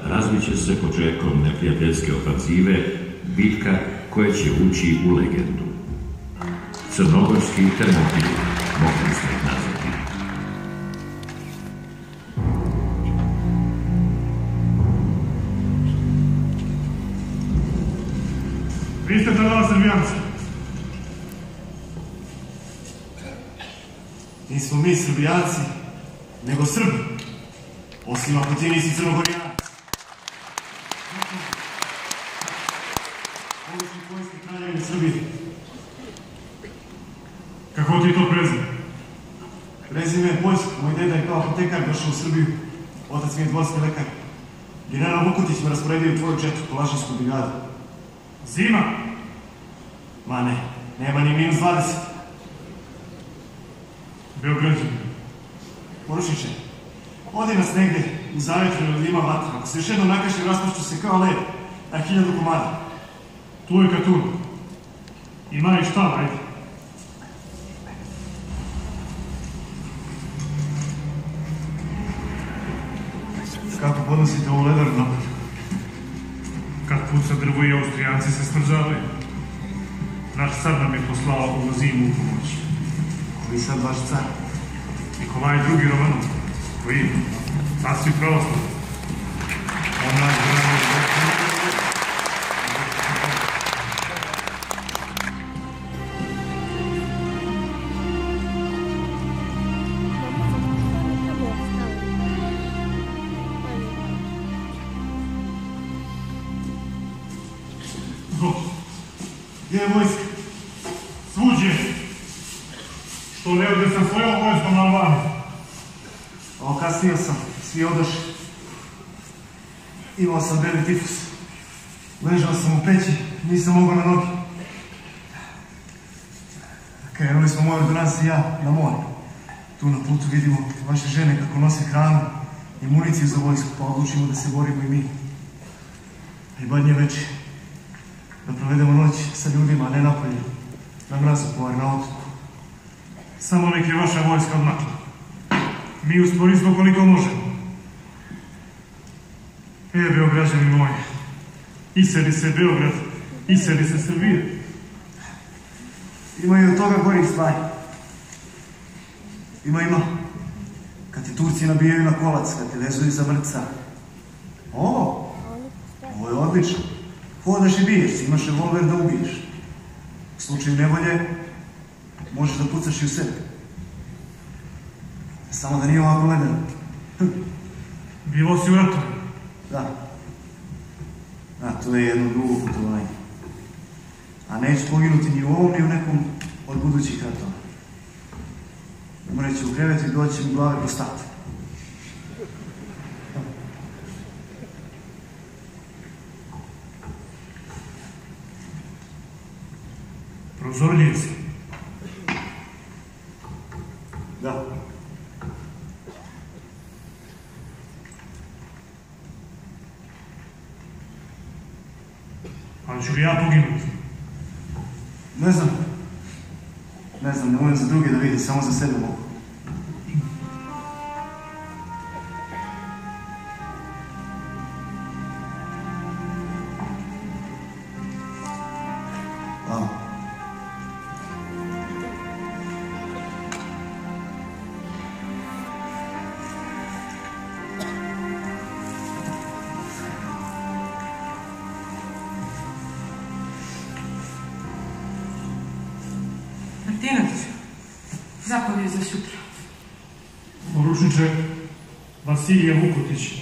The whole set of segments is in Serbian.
razviće se početkom neprijateljske ofanzive, bitka koja će ući u legendu. Crnogorski Termopili, mogli smo ih nazvati. Vi ste predala Srbijanci. Nismo mi Srbijanci, nego Srbi. Osim ako ti nisi Crnogorijanac. Povišnik vojske Kraljevine Srbije. Kako ti to prezime? Prezime je Poljsko. Moj deda je kao apotekar došao u Srbiju. Otac mi je dvorski lekar. General Vukutić me rasporedio u tvoju četvrtu Polašinsku brigadu. Zima? Ma ne, nema ni minus 20. Beograđani. Poručiće, odi nas negde u zavetrinu da ima vatra. Ako se još jednom nakašem, raspašću se kao led na 1000 komada. Tu je Katun. Ima i šta, ajde. Kako podnosite ovu ledaru napad? Kad puca drvo i Austrijanci se smrzavaju. Naš car nam je poslao ovu zimu u pomoć. Koji sad vaš car? Nikolaj II. Romanov, koji sasvim pravoslavni. On naš grano Gdje je vojska? svuđe. Što ne ode sa svojom vojskom na Albaniju. Kasnio sam, svi odošli. Imao sam beli tifus. Ležao sam u peći, nisam mogao na nogi. Krenuli smo moj ordonans i ja na more. Tu na putu vidimo vaše žene kako nose hranu i municiju za vojsku, pa odlučimo da se borimo i mi. I badnje večer. Da provedemo noć sa ljudima, a ne napolje. Na mrazu povar na otoku. Samo nek je vaša vojska odmakla. Mi usporismo koliko možemo. Beograđani moji, iseli se Beograd, iseli se Srbija. Ima i od toga gorih stvari. Ima. Kad ti Turci nabijaju na kolac, kad te vezuju za mrca. Ovo je odlično. Hodaš i biješ, imaš revolver da ubiješ. U slučaju nevolje, možeš da pucaš i u sebe. Samo da nije ovako ledeno. Bilo si u ratu. Da. To je jedno drugo putovanje. A neću poginuti ni u ovom, ni u nekom od budućih ratova. Umreću u krevetu i doći mi glave po stati. Prozorljiv si. Da. Ali ću li ja poginuti? Ne znam, ne umem za druge da vidi, samo za sebe mogu. Hvala. Martinović, zapovjed za sutra. Poručniče Vasilije Vukutić,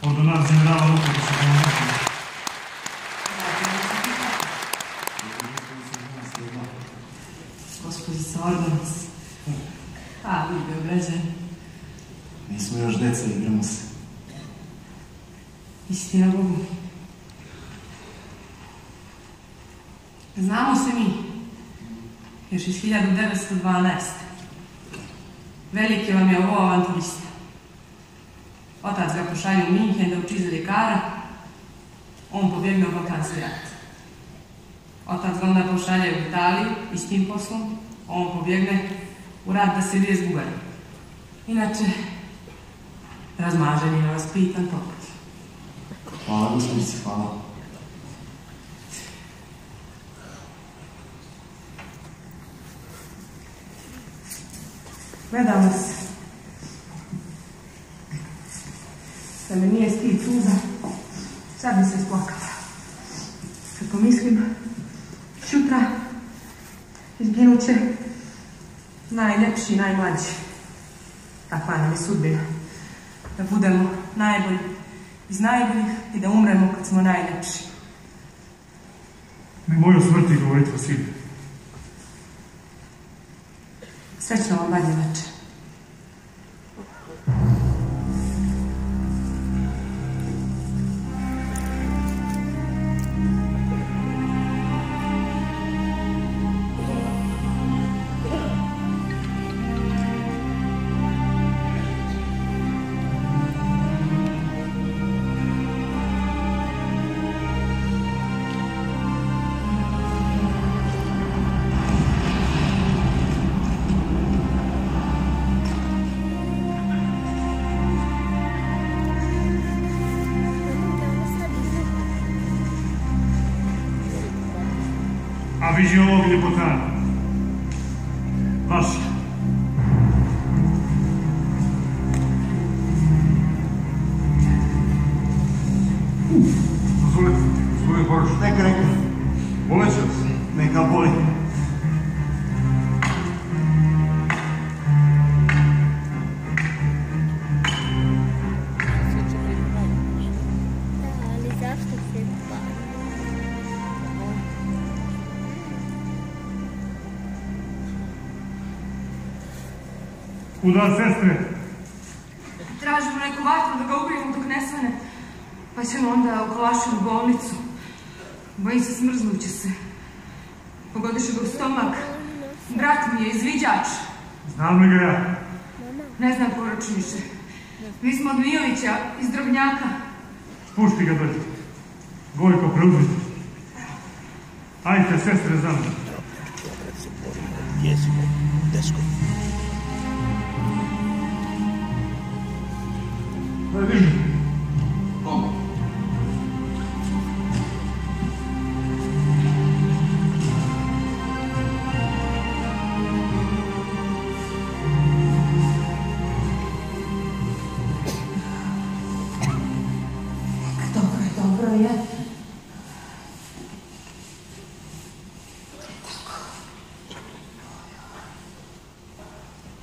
ordonans generala Vukutića komandantima. Gospođica ordonans. Vi Beograđani. Nismo još deca, igramo se. Istina Bogu. Znamo se mi. Još iz 1912. Veliki vam je ovo avanturista. Otac ga pošalje u Minhen da uči za ljekara, on pobjegne u Balkanski rat. Otac ga onda pošalje u Italiju i s tim poslom on pobjegne u rat da se bije s Bugarima. Inače, razmažen je vaspitan pogled. Hvala, gospodice, hvala. Gledam vas. Da me nije stid suza, sad bi se isplakala. Kad pomislim, šutra izginut će najljepši i najmlađi. Takva nam je sudbina. Da budemo najbolji iz najboljih i da umremo kad smo najljepši. Nemoj o smrti govoriti, Vasilije. Srećno vam badnje večer. A vidi ovog ljepotana. Vaša. Dozvolite, gospodin Boruš. Neka. Boleće vas? Neka boli. Kuda, sestre? Tražimo neku vatru da ga ubijemo dok ne svane. Pa ćemo onda u Kalašinu bolnicu. Bojim se, smrznuće se. Pogodiše ga u stomak. Brat mi je izviđač. Znam li ga ja? Ne znam, poručniče. Mi smo od Mijovića iz Drobnjaka. Pušti ga dolje. Gojko, preuzmite. Ajte, sestre, za mnom. Jezivo, desko. Vidim. Dobro je.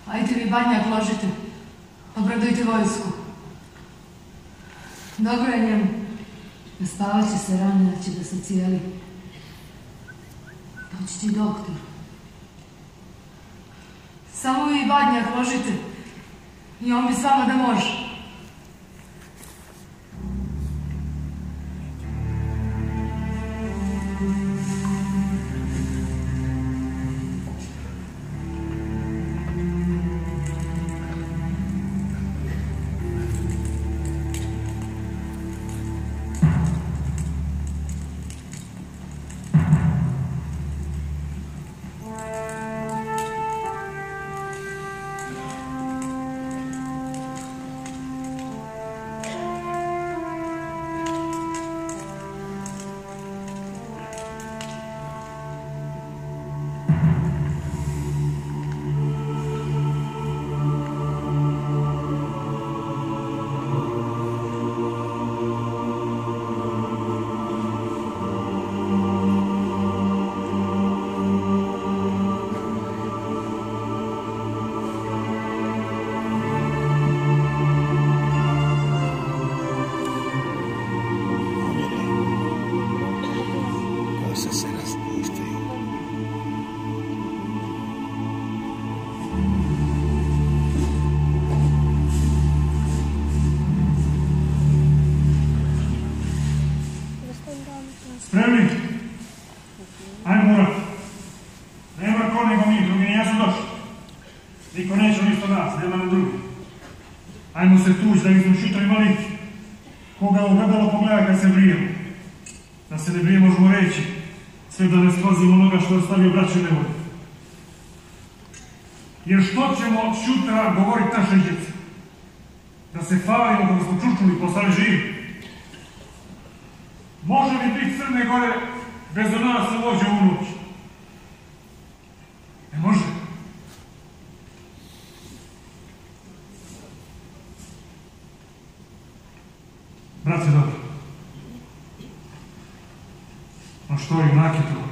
Ajde vi badnjak ložite. Obradujte vojsku. Dobro je njemu. Naspavat će se rano, da će da se cijeli. Doći ti doktor. Samo vi badnjak ložite. I on bi s vama da može. Spremni? Ajmo urat. Nema ko nego mi, drugi nijesu došli. Niko neće isto nas, nema na drugi. Ajmo se tući da nismo šutra imali koga ogledalo pogleda kad se brijemo. Da se ne brijemo, možemo reći, sve da ne sklazimo onoga što je ostavio braće nevolje. Jer što ćemo šutra govoriti naše djece? Da se falimo kako smo čučuli i postali živi? Može li biti Crne Gore bez nas vođa u noć? Ne može. Brat je dobro. A što junak je to?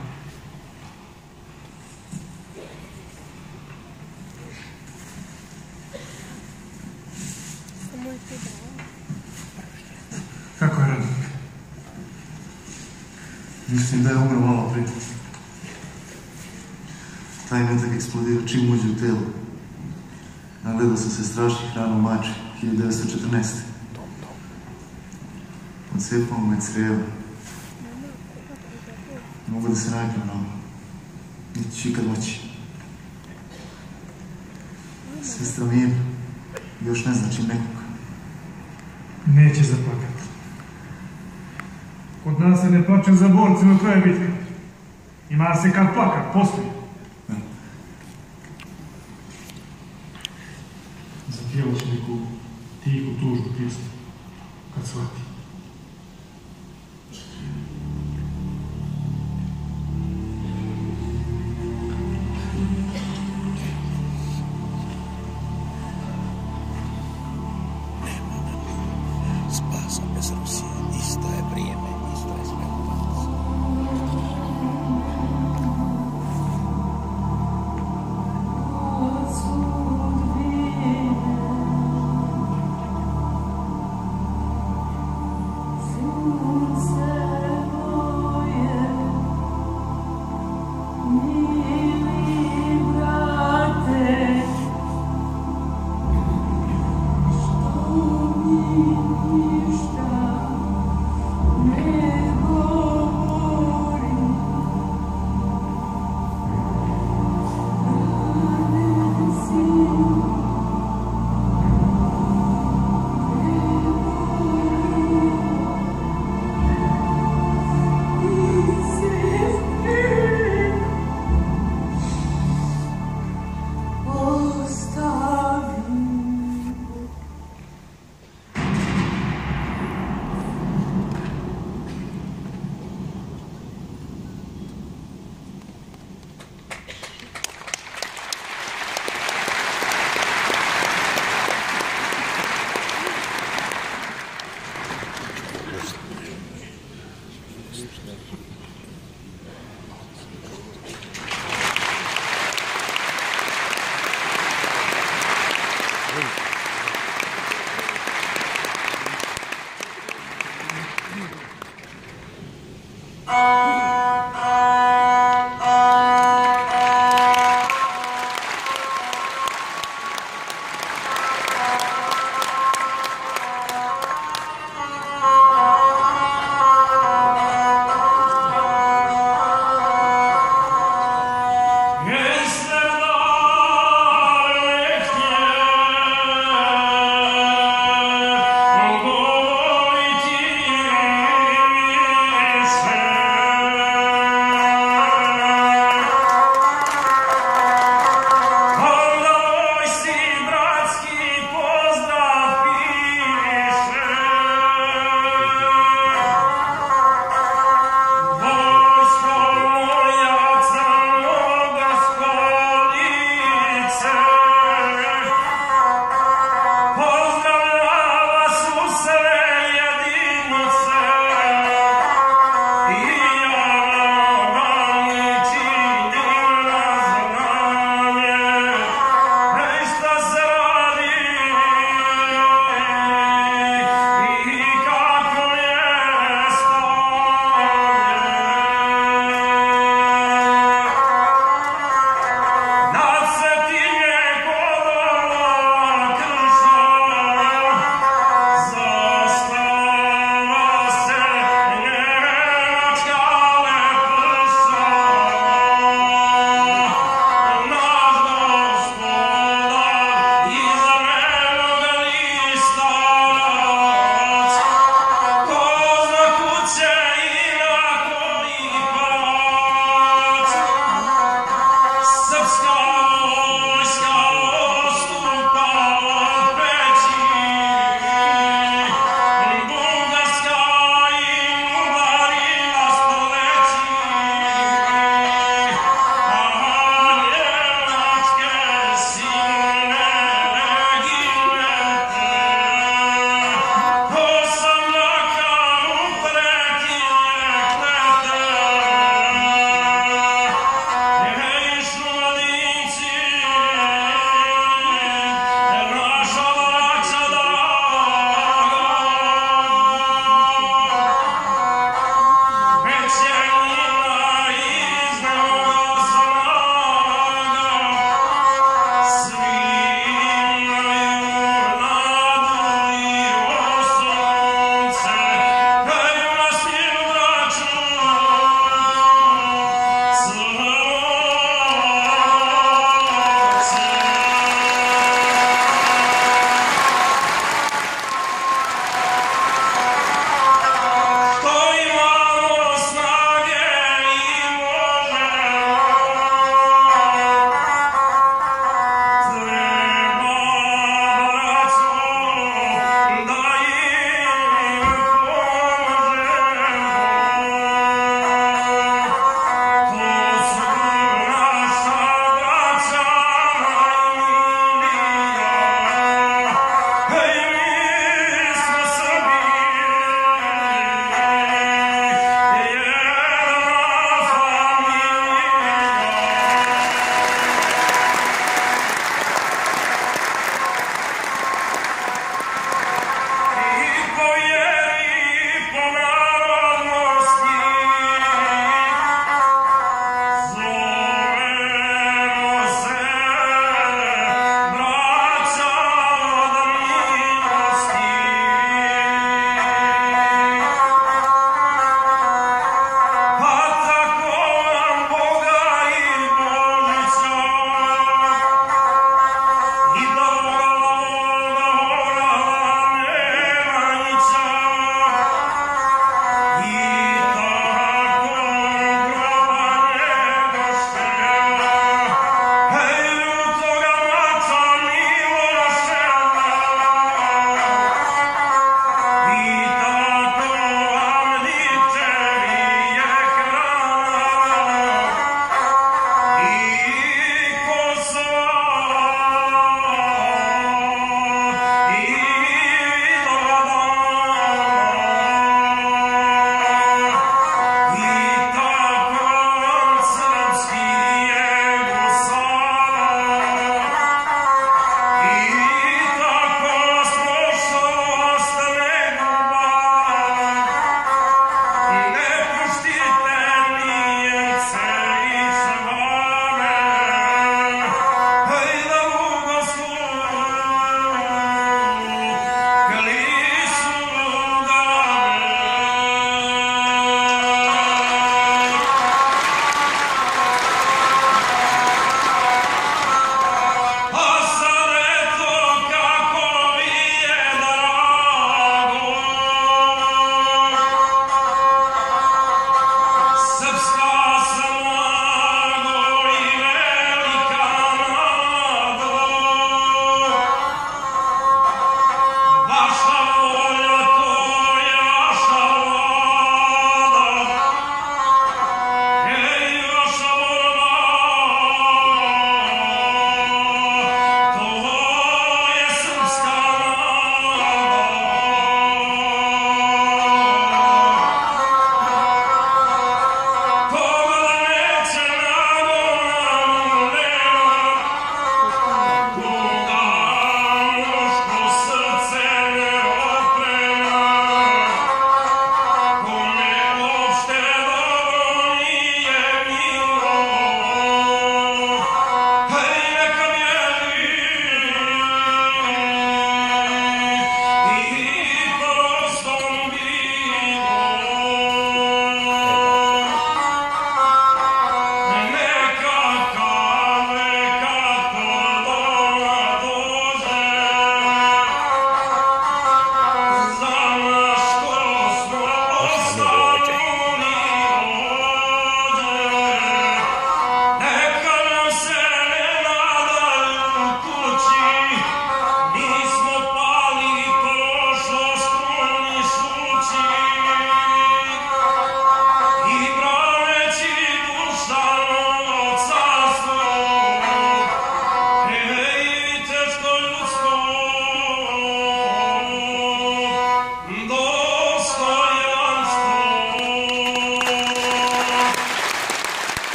Kako je Radnik? Mislim da je umro malo prije. Taj metak eksplodira čim uđe u telo. Nagledao sam se strašnih rana u Mači, 1914. Odcepao me crijeva. Ne mogu da se naviknem na ovo. Niti ću ikad moći. Sestra Mir još ne znači nekog. Neće zaplakati. Kod nas se ne plače za borcima koje bitke. Ima se kad plakat, postoji. Zapjevat će neku tihu, tužnu pjesmu, kad shvati. Spasa bez Rusije, isto je vrijeme, isto je smrtac.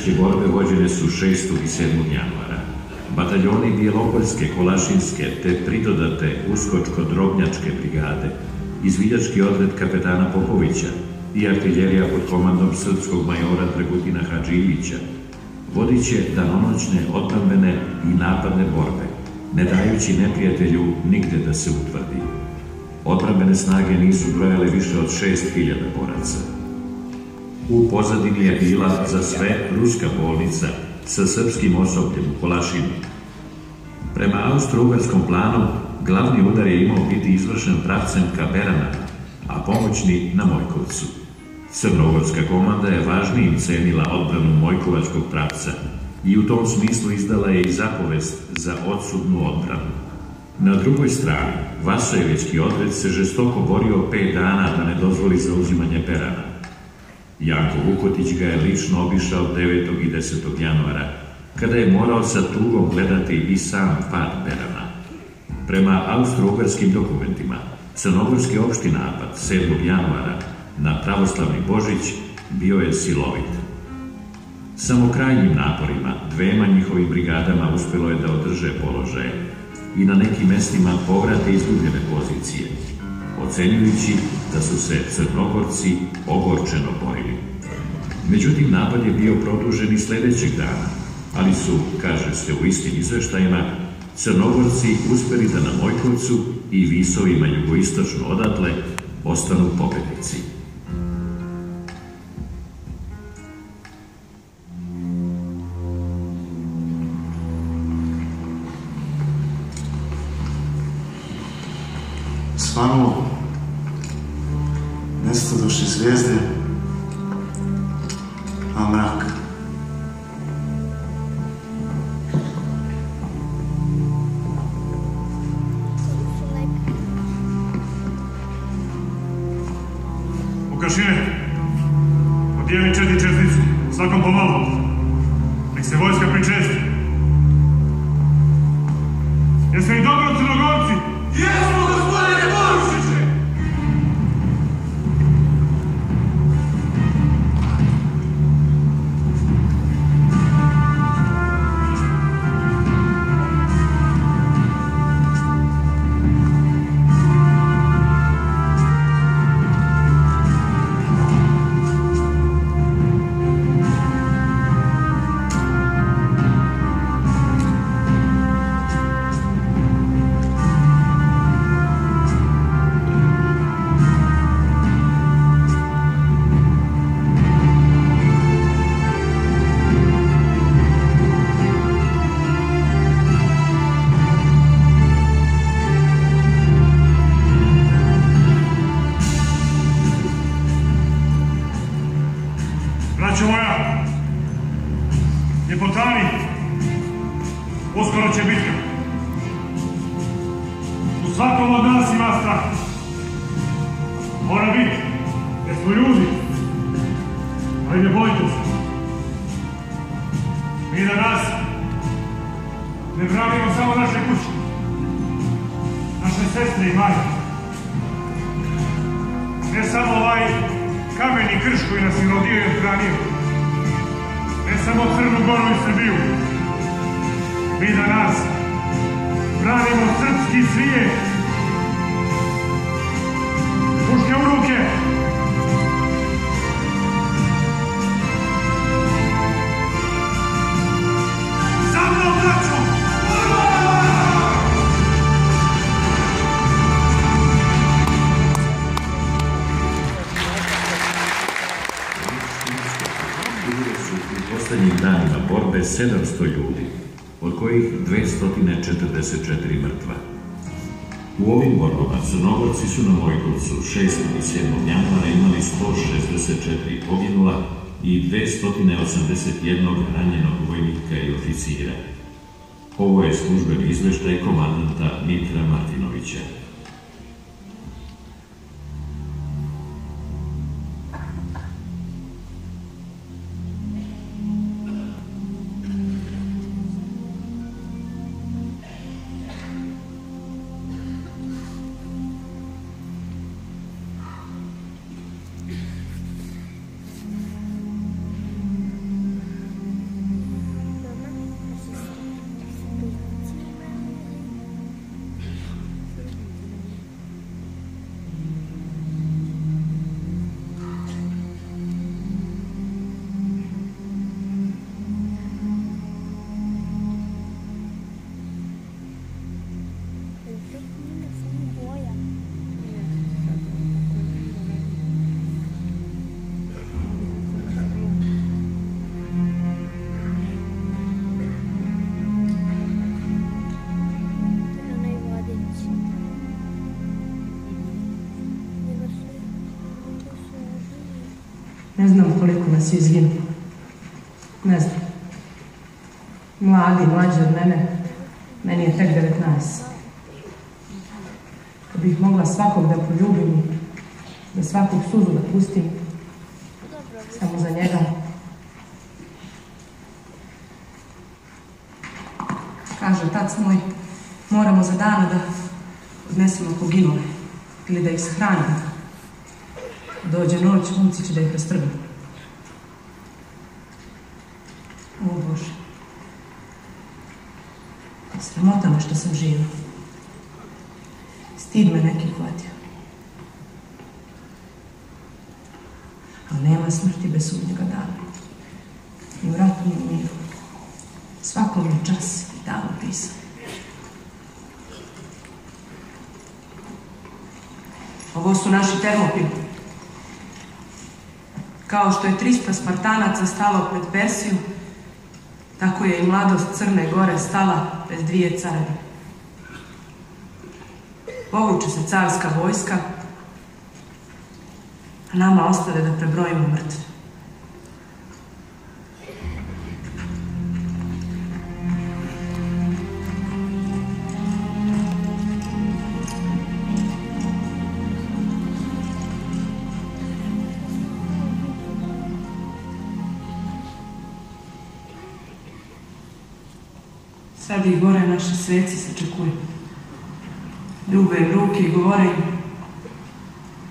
Najžešće borbe vođene su 6. i 7. januara. Bataljoni Bijelopoljske, Kolašinske te pridodate Uskočko-Drobnjačke brigade, izviđački odred kapetana Popovića i artiljerija pod komandom srpskog majora Dragutina Hadživića vodit će danonoćne odbrambene i napadne borbe, ne dajući neprijatelju nigde da se utvrdi. Odbrambene snage nisu brojale više od 6.000 boraca. U pozadini je bila za sve ruska bolnica sa srpskim osobljem u Kolašini. Prema austro-ugarskom planu, glavni udar je imao biti izvršen pravcem ka Berana, a pomoćni na Mojkovcu. Crnogorska komanda je važnijim cenila odbranu Mojkovačkog pravca i u tom smislu izdala je i zapovest za odsudnu odbranu. Na drugoj strani, Vasojevićki odred se žestoko borio 5 dana da ne dozvoli zauzimanje Berana. Janko Vukotić ga je lično obišao 9. i 10. januara, kada je morao sa tugom gledati i sam pad Berana. Prema austro-ugarskim dokumentima, crnogorski opšti napad 7. januara na pravoslavni Božić bio je silovit. Samo krajnjim naporima dvema njihovim brigadama uspelo je da održe položaje i na nekim mestima povrate izgubljene pozicije, ocenjujući da su se Crnogorci ogorčeno borili. Međutim, napad je bio produžen i sledećeg dana, ali su, kaže se u istim izveštajima, Crnogorci uspeli da na Mojkovcu i visovima jugoistočno odatle ostanu pobednici. Svanulo, nestadoše zvijezde, a mrak. Vukašine, odjevi četni četnicu, svakom pomalo. Nek se vojska pričesti. Jeste li dobro, Crnogorci? Jesmo, gospodine Borušiće! Braćo moja, ljepotani, uskoro će bitka. U svakom od nas ima strah. Mora biti, jer smo ljudi. Ali ne bojte se. Mi danas ne branimo samo naše kuće, naše sestre i majke. Ne samo ovaj kameni krš koji nas je rodio i odbranio. Ne samo Crnu Goru i Srbiju. Mi danas branimo srpski svijet. Puške u ruke! Za mnom, braćo! U poslednjim danima borbe 700 ljudi, od kojih 244 mrtva. U ovim borbama Crnogorci su na Mojkovcu 6. i 7. januara imali 164 poginula i 281 ranjenog vojnika i oficira. Ovo je službeni izveštaj komandanta Mitra Martinovića. Ne znam koliko nas je izginulo. Ne znam. Mlađi od mene, meni je tek 19. Kad bih mogla svakog da poljubim, da svakog suzu da pustim, samo za njega. Kaže otac moj, moramo za dana da odnesemo poginule ili da ih shranimo. Dođe noć, momci će da ih rastrgnu. O Bože, sramota me što sam živa. Stid me neki hvatio. Ali nema smrti bez sudnjega dana. Ni u ratu, ni u miru. Svakom je čas i dan upisan. Ovo su naši Termopili. Kao što je 300 Spartanaca stalo pred Persiju, tako je i mladost Crne Gore stala pred 2 careve. Povuče se carska vojska, a nama ostade da prebrojimo mrtve. Sad ih gore naši sveci sačekuju. Ljube im ruke i govore im,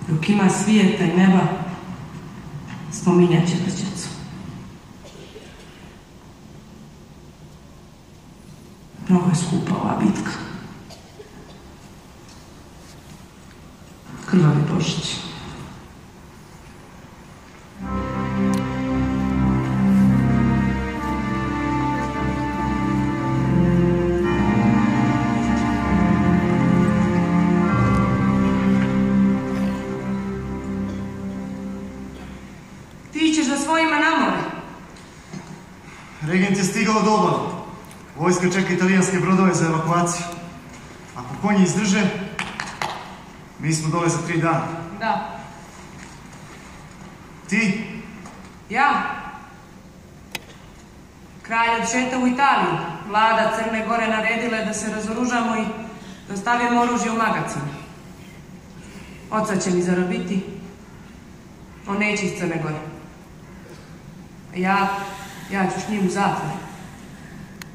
dok ima svijeta i neba, spominjat će brđacu. Mnogo je skupa ova bitka. Krvavi Božić. Regent je stigao do obale. Vojska čeka italijanske brodove za evakuaciju. Ako konji izdrže, mi smo dole za 3 dana. Da. Ti? Ja? Kralj odšeta u Italiju. Vlada Crne Gore naredila je da se razoružamo i da stavimo oružje u magacin. Oca će mi zarobiti. On neće iz Crne Gore. Ja ću s njim u zatvor.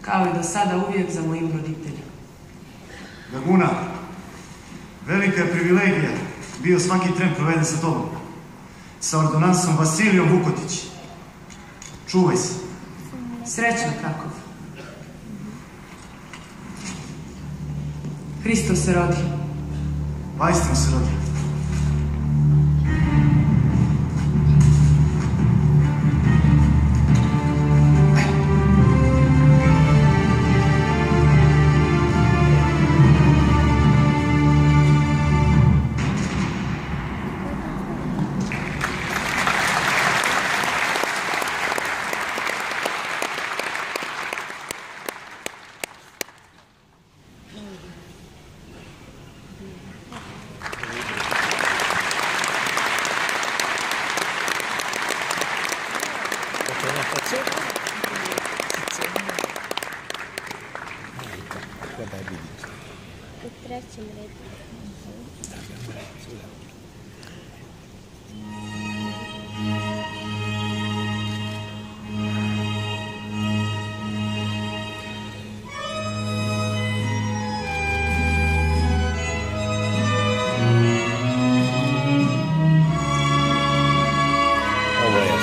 Kao i do sada uvijek za mojim roditeljima. Laguna, velika je privilegija bio svaki tren proveden sa tobom. Sa ordonansom Vasilijom Vukotić. Čuvaj se. Srećan Krakov. Hristos se rodi. Vaistinu se rodi.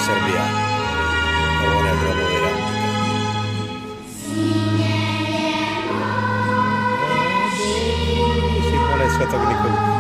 Srbija. Ovo ne grobovi ratnika. Simone Svetog Nikolu.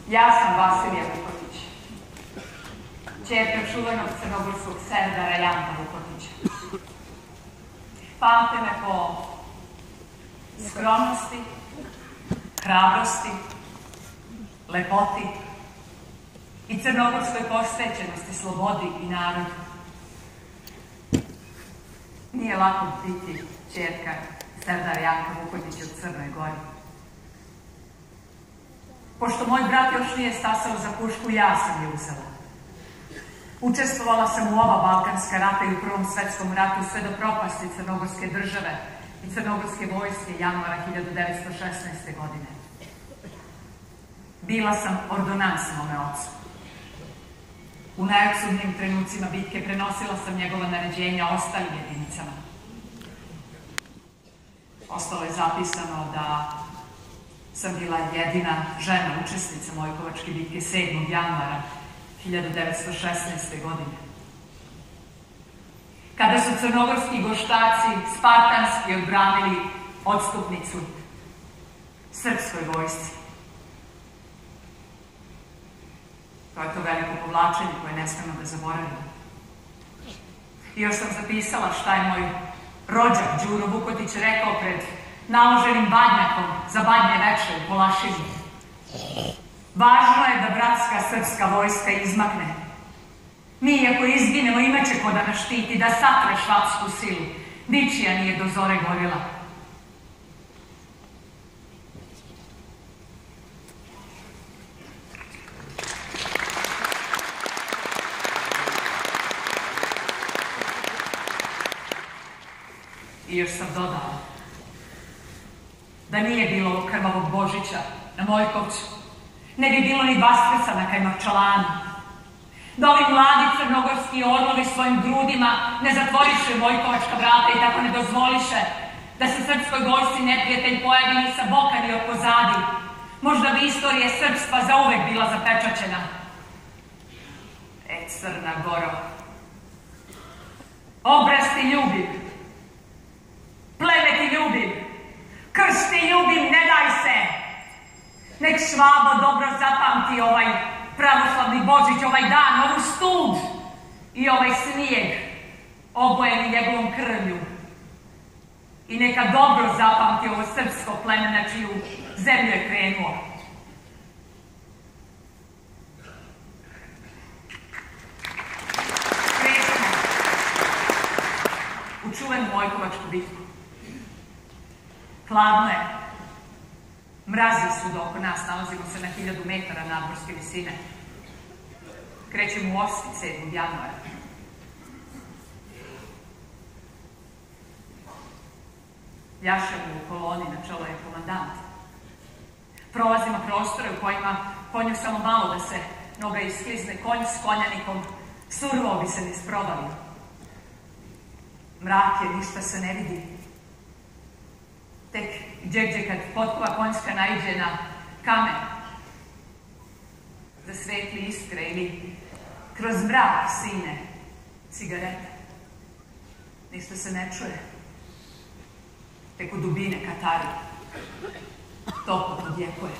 Ja sam Vasilija Vukotić, ćerka čuvenog crnogorskog Serdara Janka Vukotića. Pamte me po skromnosti, hrabrosti, lepoti i crnogorskoj posvećenosti slobodi i narodu. Nije lako biti ćerka Serdara Janka Vukotića u Crnoj Gori. Pošto moj brat još nije stasao za pušku, ja sam je uzela. Učestvovala sam u oba Balkanska rata i u Prvom svetskom ratu sve do propasti Crnogorske države i Crnogorske vojske januara 1916. godine. Bila sam ordonans mome ocu. U najodsudnijim trenucima bitke prenosila sam njegova naređenja ostalim jedinicama. Ostalo je zapisano da sam bila jedina žena učesnica Mojkovačke bitke 7. januara 1916. godine. Kada su crnogorski goštaci spartanski odbranili odstupnicu srpskoj vojsci. To je to veliko povlačenje koje ne smemo da zaboravimo. I još sam zapisala šta je moj rođak Đuro Vukotić rekao pred naloženim badnjakom za badnje veče u Polašinu. Važno je da bratska srpska vojska izmakne. Mi, ako izginemo, imaće ko da nas štiti, da satre švapsku silu. Ničija nije do zore gorila. I još sam dodala da nije bilo ovog krvavog Božića na Mojkovcu, ne bi bilo ni Vaskrsa na Kajmakčalanu, da ovi mladi crnogorski orlovi svojim grudima ne zatvoriše Mojkovačka vrata i tako ne dozvoliše da se srpskoj vojsci neprijatelj pojavi ni sa boka ni od pozadi. Možda bi istorija srpstva zauvek bila zapečaćena. Crna Goro, obraz ti ljubim, pleme ti ljubim, krst ti ljubim, ne daj se! Nek Švabo dobro zapamti ovaj pravoslavni Božić, ovaj dan, ovu stud i ovaj snijeg obojeni njegovom krvlju. I neka dobro zapamti ovo srpsko pleme na čiju zemlju je krenuo. Krećemo u čuvenu Mojkovačku bitku. Hladno je. Mrazi svuda oko nas, nalazimo se na 1000 metara nadmorske visine. Krećemo u Osijek 7. januara. Jašemo u koloni, na čelu je komandant. Prolazimo prostore u kojima konju samo malo da se noga isklizne, konj s konjanikom surovo bi se ne sprodali. Mrak je, ništa se ne vidi. Tek gdje kad potkova konjska naiđe na kamen, zasvetli iskre ili kroz mrak sine cigarete. Ništa se ne čuje. Tek u dubine Katari toplo podjekuje.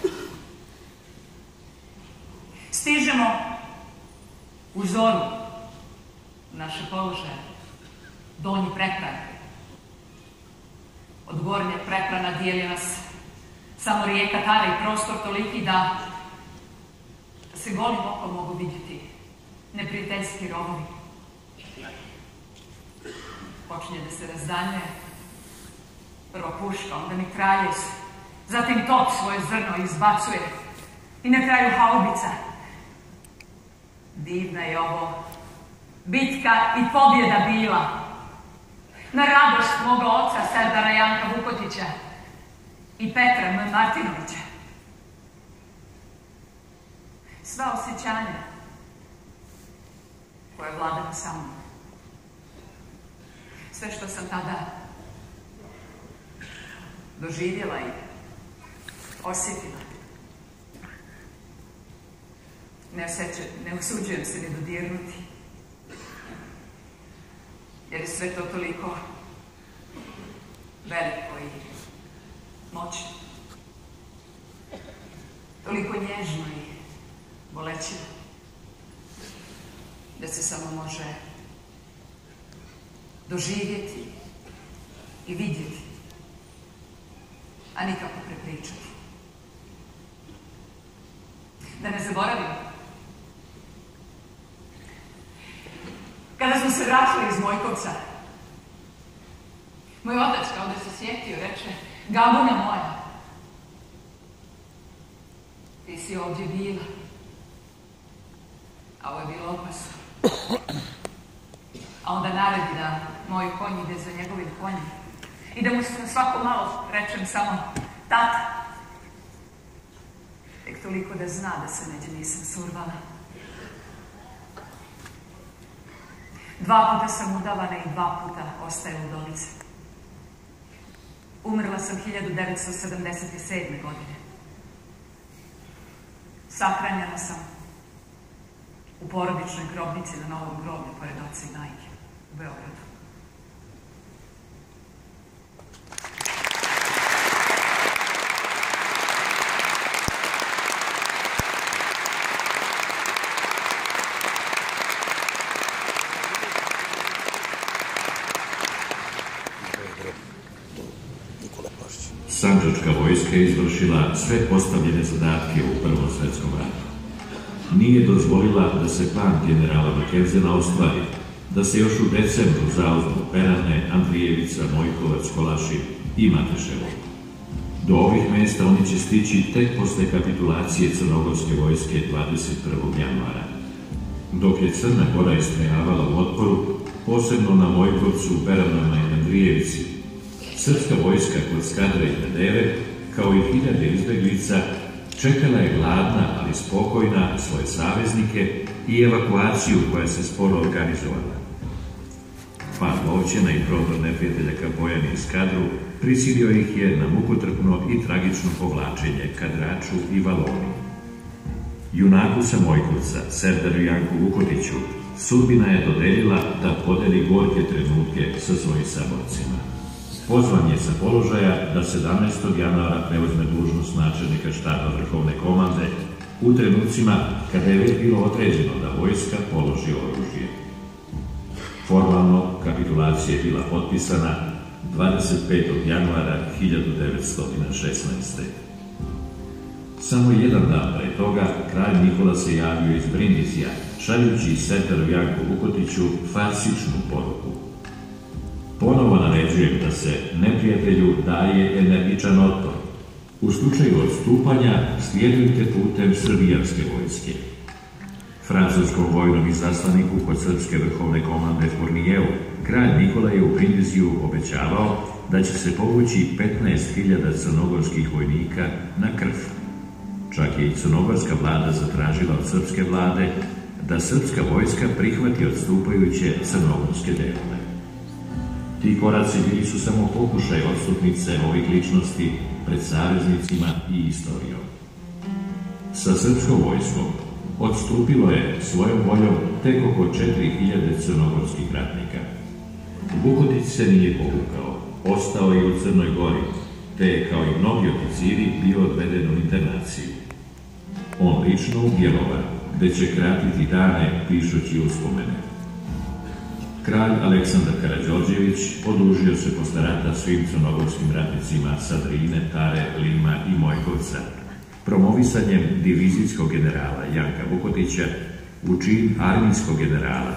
Stižemo u zoru u naše položaje, Donji Prekran. Od Gornjeg Prekrana dijeli nas samo rijeka Tara i prostor toliki da se golim okom mogu vidjeti neprijateljski rovovi. Počinje da se razdaljuje. Prvo puška, onda mitraljez, zatim top svoje zrno izbacuje i na kraju haubica. Divna je ovo bitka i pobjeda bila. Na radost moga oca Serdara Janka Vukotića i Petra M. Martinovića. Sva osjećanja koje je vladala sa mnom. Sve što sam tada doživjela i osjetila. Ne usuđujem se ni dodirnuti. Jer je sve to toliko veliko i moćno. toliko nježno i bolećivo, da se samo može doživjeti i vidjeti, a nikako prepričati. Da ne zaboravim, kada smo se vratili iz Mojkovca, moj otac kao da se sjetio, reče: Gabuna moja, ti si ovdje bila, a ovo je bilo opasno. A onda naredi da moj konj ide za njegovim konjem i da mu se na svako malo rečem samo tata. Tek toliko da zna da se neđe nisam survala. 2 puta sam udavana i 2 puta ostaje udovica. Umrla sam 1977. godine. Sahranjena sam u porodičnoj grobnici na Novom groblju pored oca i majke u Beogradu. Sandžačka vojska je izvršila sve postavljene zadatke u Prvom svjetskom ratu. Nije dozvolila da se plan generala Makenzena ostvari, da se još u decembru zauzmu Perane, Andrijevica, Mojkovac, Kolašin i Mateševo. Do ovih mesta oni će stići tek posle kapitulacije crnogorske vojske 21. januara. Dok je Crna Gora istrajavala u otporu, posebno na Mojkovcu, Peranama i Andrijevici, srpska vojska kod Skadra i Medeve, kao i hiljade izbeglica, čekala je gladna, ali spokojna, svoje saveznike i evakuaciju koja se sporo organizovala. Pad Lovćena i prodor neprijatelja ka Bojani i Skadru prisilio ih je na mukotrpno i tragično povlačenje ka Draču i Valoni. Junaku sa Mojkovca, Serdaru Janku Vukotiću, sudbina je dodelila da podeli gorke trenutke sa svojim saborcima. Pozvan je sa položaja da 17. januara preuzme dužnost načelnika štaba Vrhovne komande u trenucima kada je već bilo određeno da vojska položi oružje. Formalno kapitulacija je bila potpisana 25. januara 1916. Samo jedan dan pre toga kralj Nikola se javio iz Brindizija, šaljući Serdaru Janku Vukotiću farsičnu poruku. Ponovo naređujem da se neprijatelju daje energičan otpor. U slučaju odstupanja slijedujte putem srbijanske vojske. Francuskom vojnom izaslaniku kod srpske vrhovne komande Fournijevu kralj Nikola je u Brindiziju obećavao da će se povući 15.000 crnogorskih vojnika na krv. Čak je i crnogorska vlada zatražila od srpske vlade da srpska vojska prihvati odstupajuće crnogorske delove. Ti koraci bili su samo pokušaj odstupnice ovih ličnosti pred saveznicima i istorijom. Sa srpskom vojskom odstupilo je svojom voljom tek oko 4.000 crnogorskih ratnika. Vukotić se nije povukao, ostao je u Crnoj Gori, te je kao i mnogi oficiri bio odveden u internaciju. On lično u Bjelovar, gde će kratiti dane pišući uspomene. Kralj Aleksandar Karađorđević odužio se posle rata svim crnogorskim ratnicima sa Drine, Tare, Lima i Mojkovca, promovisanjem divizijskog generala Janka Vukotića u čin armijskog generala